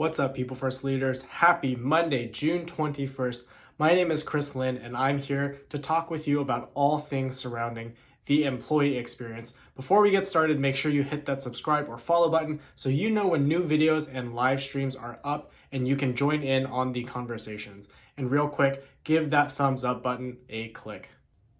What's up, People First Leaders? Happy Monday, June 21st. My name is Chris Lynn, and I'm here to talk with you about all things surrounding the employee experience. Before we get started, make sure you hit that subscribe or follow button so you know when new videos and live streams are up and you can join in on the conversations. And real quick, give that thumbs up button a click.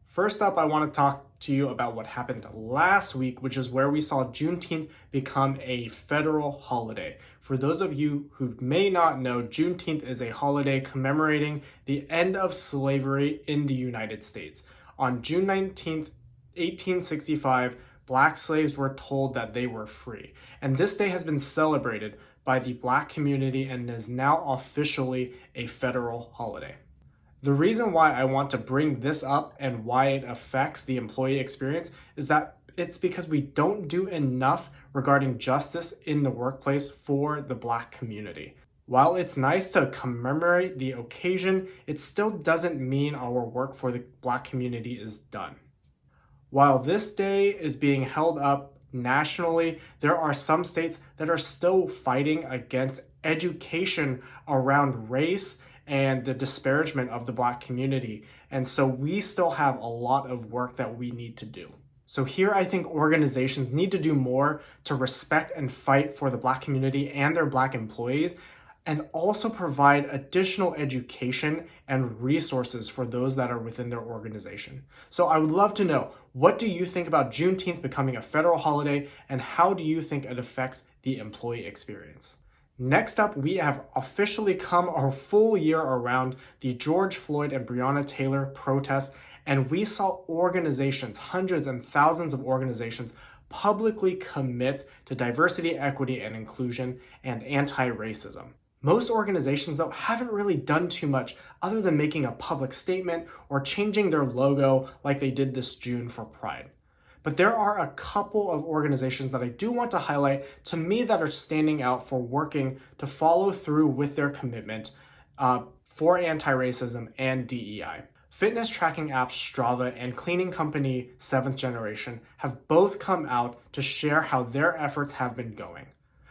First up, I want to talk to you about what happened last week, which is where we saw Juneteenth become a federal holiday. For those of you who may not know, Juneteenth is a holiday commemorating the end of slavery in the United States. On June 19th, 1865, Black slaves were told that they were free. And this day has been celebrated by the Black community and is now officially a federal holiday. The reason why I want to bring this up and why it affects the employee experience is that it's because we don't do enough regarding justice in the workplace for the Black community. While it's nice to commemorate the occasion, it still doesn't mean our work for the Black community is done. While this day is being held up nationally, there are some states that are still fighting against education around race and the disparagement of the Black community. And so we still have a lot of work that we need to do. So here I think organizations need to do more to respect and fight for the Black community and their Black employees, and also provide additional education and resources for those that are within their organization. So I would love to know, what do you think about Juneteenth becoming a federal holiday, and how do you think it affects the employee experience? Next up, we have officially come a full year around the George Floyd and Breonna Taylor protests, and we saw organizations, hundreds and thousands of organizations, publicly commit to diversity, equity, and inclusion and anti-racism. Most organizations, though, haven't really done too much other than making a public statement or changing their logo like they did this June for Pride. But there are a couple of organizations that I do want to highlight to me that are standing out for working to follow through with their commitment for anti-racism and DEI. Fitness tracking apps Strava and cleaning company Seventh Generation have both come out to share how their efforts have been going.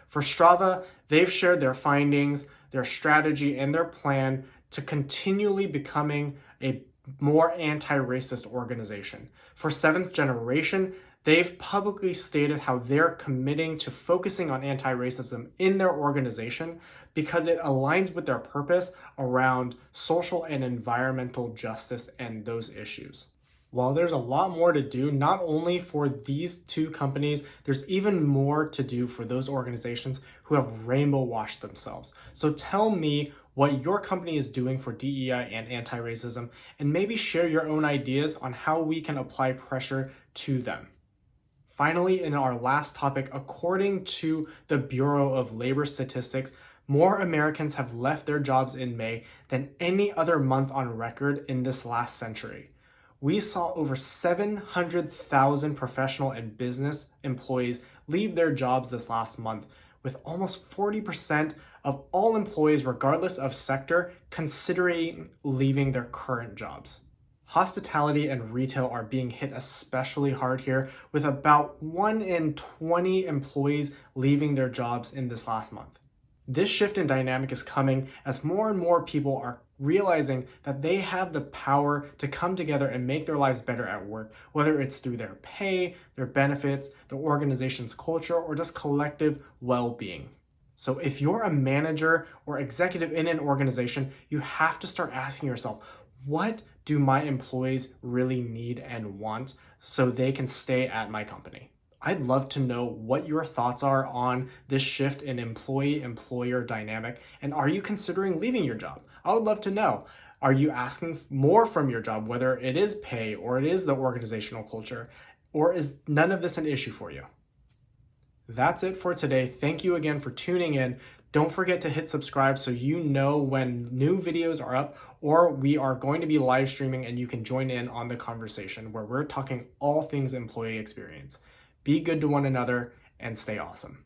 For Strava, they've shared their findings, their strategy, and their plan to continually becoming a more anti-racist organization. For Seventh Generation, they've publicly stated how they're committing to focusing on anti-racism in their organization because it aligns with their purpose around social and environmental justice and those issues. While there's a lot more to do, not only for these two companies, there's even more to do for those organizations who have rainbow washed themselves. So tell me what your company is doing for DEI and anti-racism, and maybe share your own ideas on how we can apply pressure to them. Finally, in our last topic, according to the Bureau of Labor Statistics, more Americans have left their jobs in May than any other month on record in this last century. We saw over 700,000 professional and business employees leave their jobs this last month, with almost 40% of all employees, regardless of sector, considering leaving their current jobs. Hospitality and retail are being hit especially hard here, with about 1 in 20 employees leaving their jobs in this last month. This shift in dynamic is coming as more and more people are realizing that they have the power to come together and make their lives better at work, whether it's through their pay, their benefits, the organization's culture, or just collective well-being. So if you're a manager or executive in an organization, you have to start asking yourself, what do my employees really need and want so they can stay at my company? I'd love to know what your thoughts are on this shift in employee-employer dynamic, and are you considering leaving your job? I would love to know. Are you asking more from your job, whether it is pay or it is the organizational culture, or is none of this an issue for you? That's it for today. Thank you again for tuning in. Don't forget to hit subscribe so you know when new videos are up, or we are going to be live streaming and you can join in on the conversation where we're talking all things employee experience. Be good to one another and stay awesome.